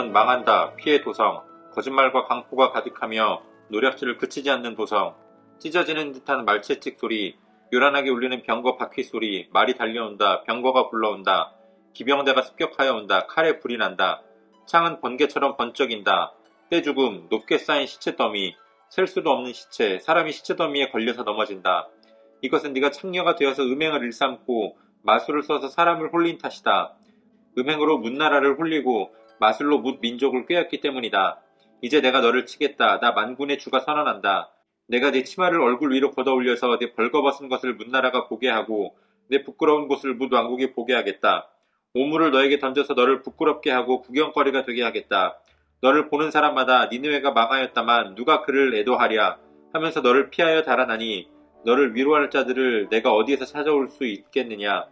도성은 망한다. 피해 도성. 거짓말과 강포가 가득하며 노략질을 그치지 않는 도성. 찢어지는 듯한 말채찍 소리, 요란하게 울리는 병거 바퀴 소리, 말이 달려온다. 병거가 굴러온다. 기병대가 습격하여 온다. 칼에 불이 난다. 창은 번개처럼 번쩍인다. 떼죽음, 높게 쌓인 시체 더미, 셀 수도 없는 시체, 사람이 시체 더미에 걸려서 넘어진다. 이것은 네가 창녀가 되어서 음행을 일삼고 마술을 써서 사람을 홀린 탓이다. 음행으로 문나라를 홀리고 마술로 뭇 민족을 꾀었기 때문이다. 이제 내가 너를 치겠다. 나 만군의 주가 선언한다. 내가 네 치마를 얼굴 위로 걷어올려서 네 벌거벗은 것을 문나라가 보게 하고 내 부끄러운 곳을 뭇 왕국이 보게 하겠다. 오물을 너에게 던져서 너를 부끄럽게 하고 구경거리가 되게 하겠다. 너를 보는 사람마다 니느웨가 망하였다만 누가 그를 애도하랴 하면서 너를 피하여 달아나니 너를 위로할 자들을 내가 어디에서 찾아올 수 있겠느냐.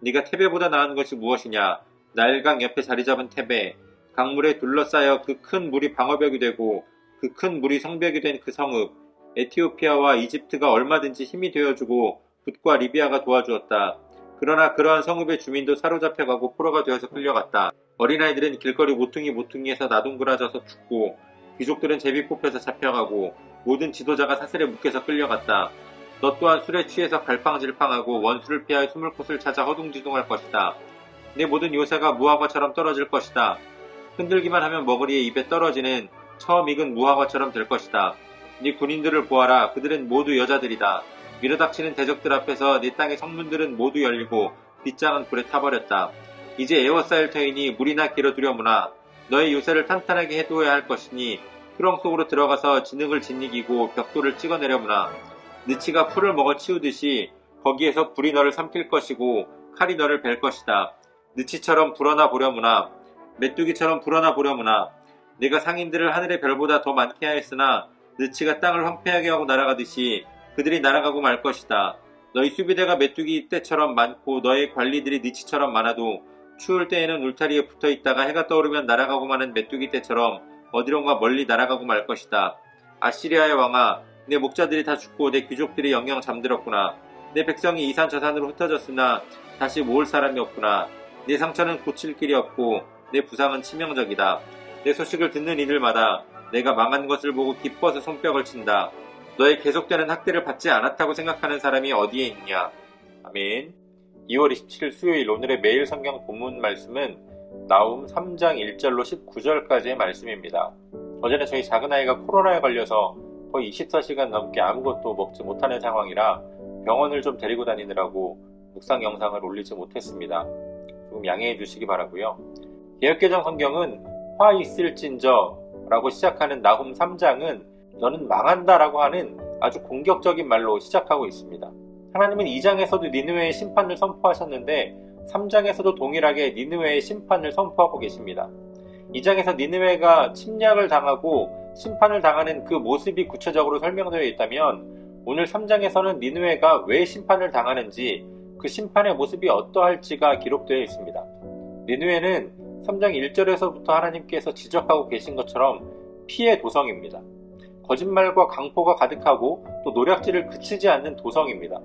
네가 테베보다 나은 것이 무엇이냐. 나일강 옆에 자리 잡은 테베. 강물에 둘러싸여 그 큰 물이 방어벽이 되고 그 큰 물이 성벽이 된 그 성읍. 에티오피아와 이집트가 얼마든지 힘이 되어주고 붓과 리비아가 도와주었다. 그러나 그러한 성읍의 주민도 사로잡혀가고 포로가 되어서 끌려갔다. 어린아이들은 길거리 모퉁이에서 나동그라져서 죽고 귀족들은 제비 뽑혀서 잡혀가고 모든 지도자가 사슬에 묶여서 끌려갔다. 너 또한 술에 취해서 갈팡질팡하고 원수를 피하여 숨을 곳을 찾아 허둥지둥할 것이다. 내 모든 요새가 무화과처럼 떨어질 것이다. 흔들기만 하면 머구리에 입에 떨어지는 처음 익은 무화과처럼 될 것이다. 네 군인들을 보아라. 그들은 모두 여자들이다. 밀어닥치는 대적들 앞에서 네 땅의 성문들은 모두 열리고 빗장은 불에 타버렸다. 이제 에워싸일 터이니 물이나 길어 두려무나. 너의 요새를 탄탄하게 해두어야 할 것이니 수렁 속으로 들어가서 진흙을 짓이기고 벽돌을 찍어내려무나. 느치가 풀을 먹어 치우듯이 거기에서 불이 너를 삼킬 것이고 칼이 너를 벨 것이다. 느치처럼 불어나 보려무나. 메뚜기처럼 불어나 보려무나. 네가 상인들을 하늘의 별보다 더 많게 하였으나 느치가 땅을 황폐하게 하고 날아가듯이 그들이 날아가고 말 것이다. 너희 수비대가 메뚜기 떼처럼 많고 너의 관리들이 느치처럼 많아도 추울 때에는 울타리에 붙어있다가 해가 떠오르면 날아가고 마는 메뚜기 떼처럼 어디론가 멀리 날아가고 말 것이다. 아시리아의 왕아, 내 목자들이 다 죽고 내 귀족들이 영영 잠들었구나. 내 백성이 이산 저산으로 흩어졌으나 다시 모을 사람이 없구나. 내 상처는 고칠 길이 없고 내 부상은 치명적이다. 내 소식을 듣는 이들마다 내가 망한 것을 보고 기뻐서 손뼉을 친다. 너의 계속되는 학대를 받지 않았다고 생각하는 사람이 어디에 있냐. 아멘. 2월 27일 수요일 오늘의 매일 성경 본문 말씀은 나훔 3장 1절로 19절까지의 말씀입니다. 어제는 저희 작은아이가 코로나에 걸려서 거의 24시간 넘게 아무것도 먹지 못하는 상황이라 병원을 좀 데리고 다니느라고 묵상 영상을 올리지 못했습니다. 조금 양해해 주시기 바라고요. 개역개정 성경은 화 있을진저 라고 시작하는 나훔 3장은 너는 망한다 라고 하는 아주 공격적인 말로 시작하고 있습니다. 하나님은 2장에서도 니느웨의 심판을 선포하셨는데 3장에서도 동일하게 니느웨의 심판을 선포하고 계십니다. 2장에서 니느웨가 침략을 당하고 심판을 당하는 그 모습이 구체적으로 설명되어 있다면 오늘 3장에서는 니느웨가 왜 심판을 당하는지 그 심판의 모습이 어떠할지가 기록되어 있습니다. 니느웨는 3장 1절에서부터 하나님께서 지적하고 계신 것처럼 피해 도성입니다. 거짓말과 강포가 가득하고 또 노략질을 그치지 않는 도성입니다.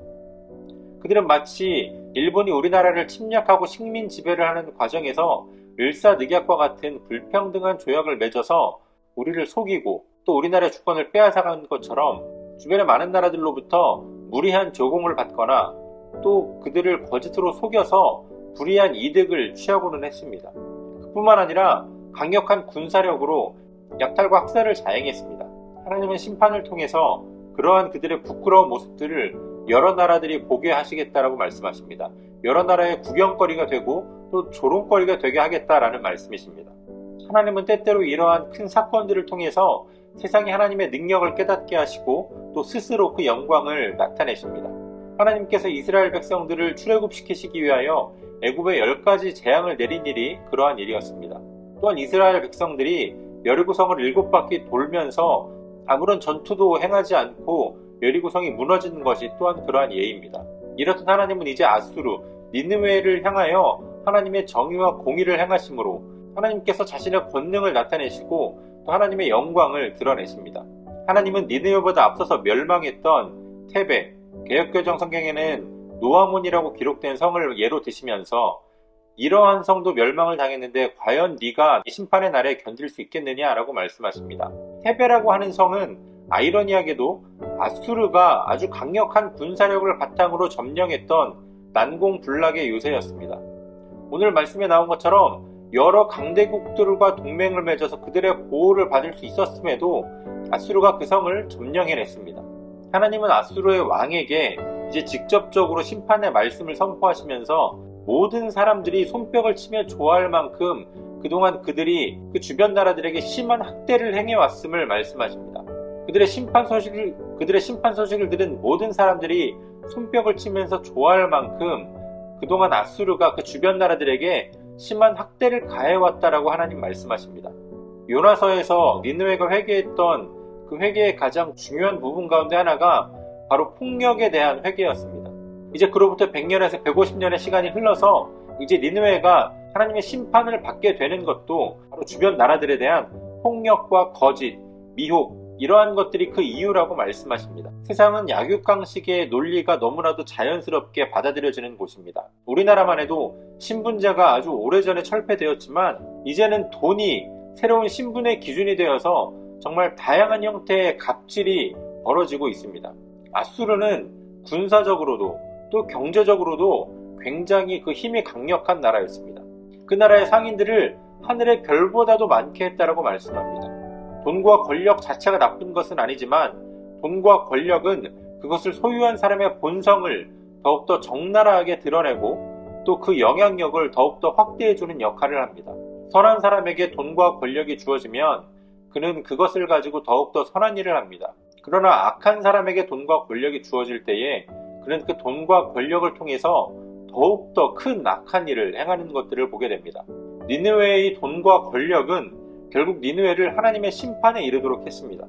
그들은 마치 일본이 우리나라를 침략하고 식민 지배를 하는 과정에서 을사늑약과 같은 불평등한 조약을 맺어서 우리를 속이고 또 우리나라의 주권을 빼앗아간 것처럼 주변의 많은 나라들로부터 무리한 조공을 받거나 또 그들을 거짓으로 속여서 불이한 이득을 취하고는 했습니다. 그뿐만 아니라 강력한 군사력으로 약탈과 학살을 자행했습니다. 하나님은 심판을 통해서 그러한 그들의 부끄러운 모습들을 여러 나라들이 보게 하시겠다라고 말씀하십니다. 여러 나라의 구경거리가 되고 또 조롱거리가 되게 하겠다라는 말씀이십니다. 하나님은 때때로 이러한 큰 사건들을 통해서 세상이 하나님의 능력을 깨닫게 하시고 또 스스로 그 영광을 나타내십니다. 하나님께서 이스라엘 백성들을 출애굽시키시기 위하여 애굽에 10가지 재앙을 내린 일이 그러한 일이었습니다. 또한 이스라엘 백성들이 여리고성을 7바퀴 돌면서 아무런 전투도 행하지 않고 여리고성이 무너지는 것이 또한 그러한 예입니다. 이렇듯 하나님은 이제 아수르, 니느웨를 향하여 하나님의 정의와 공의를 행하심으로 하나님께서 자신의 권능을 나타내시고 또 하나님의 영광을 드러내십니다. 하나님은 니느웨보다 앞서서 멸망했던 테베, 개역개정 성경에는 노아몬이라고 기록된 성을 예로 드시면서 이러한 성도 멸망을 당했는데 과연 네가 심판의 날에 견딜 수 있겠느냐라고 말씀하십니다. 테베라고 하는 성은 아이러니하게도 아수르가 아주 강력한 군사력을 바탕으로 점령했던 난공불락의 요새였습니다. 오늘 말씀에 나온 것처럼 여러 강대국들과 동맹을 맺어서 그들의 보호를 받을 수 있었음에도 아수르가 그 성을 점령해냈습니다. 하나님은 아수르의 왕에게 이제 직접적으로 심판의 말씀을 선포하시면서 모든 사람들이 손뼉을 치며 좋아할 만큼 그동안 그들이 그 주변 나라들에게 심한 학대를 행해왔음을 말씀하십니다. 그들의 심판 소식을 들은 모든 사람들이 손뼉을 치면서 좋아할 만큼 그동안 아수르가 그 주변 나라들에게 심한 학대를 가해왔다라고 하나님 말씀하십니다. 요나서에서 니느웨가 회개했던 그 회개의 가장 중요한 부분 가운데 하나가 바로 폭력에 대한 회개였습니다. 이제 그로부터 100년에서 150년의 시간이 흘러서 이제 니느웨가 하나님의 심판을 받게 되는 것도 바로 주변 나라들에 대한 폭력과 거짓, 미혹 이러한 것들이 그 이유라고 말씀하십니다. 세상은 약육강식의 논리가 너무나도 자연스럽게 받아들여지는 곳입니다. 우리나라만 해도 신분제가 아주 오래전에 철폐되었지만 이제는 돈이 새로운 신분의 기준이 되어서 정말 다양한 형태의 갑질이 벌어지고 있습니다. 아수르는 군사적으로도 또 경제적으로도 굉장히 그 힘이 강력한 나라였습니다. 그 나라의 상인들을 하늘의 별보다도 많게 했다라고 말씀합니다. 돈과 권력 자체가 나쁜 것은 아니지만 돈과 권력은 그것을 소유한 사람의 본성을 더욱더 적나라하게 드러내고 또 그 영향력을 더욱더 확대해주는 역할을 합니다. 선한 사람에게 돈과 권력이 주어지면 그는 그것을 가지고 더욱더 선한 일을 합니다. 그러나 악한 사람에게 돈과 권력이 주어질 때에 그는 그 돈과 권력을 통해서 더욱더 큰 악한 일을 행하는 것들을 보게 됩니다. 니느웨의 돈과 권력은 결국 니느웨를 하나님의 심판에 이르도록 했습니다.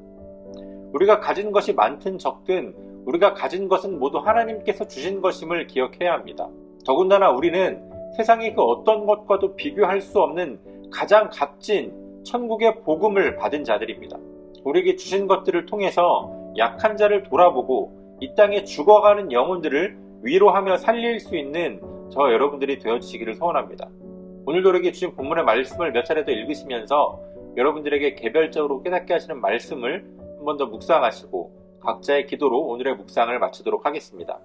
우리가 가진 것이 많든 적든 우리가 가진 것은 모두 하나님께서 주신 것임을 기억해야 합니다. 더군다나 우리는 세상의 그 어떤 것과도 비교할 수 없는 가장 값진 천국의 복음을 받은 자들입니다. 우리에게 주신 것들을 통해서 약한 자를 돌아보고 이 땅에 죽어가는 영혼들을 위로하며 살릴 수 있는 저 여러분들이 되어주시기를 소원합니다. 오늘도 우리에게 주신 본문의 말씀을 몇 차례 더 읽으시면서 여러분들에게 개별적으로 깨닫게 하시는 말씀을 한 번 더 묵상하시고 각자의 기도로 오늘의 묵상을 마치도록 하겠습니다.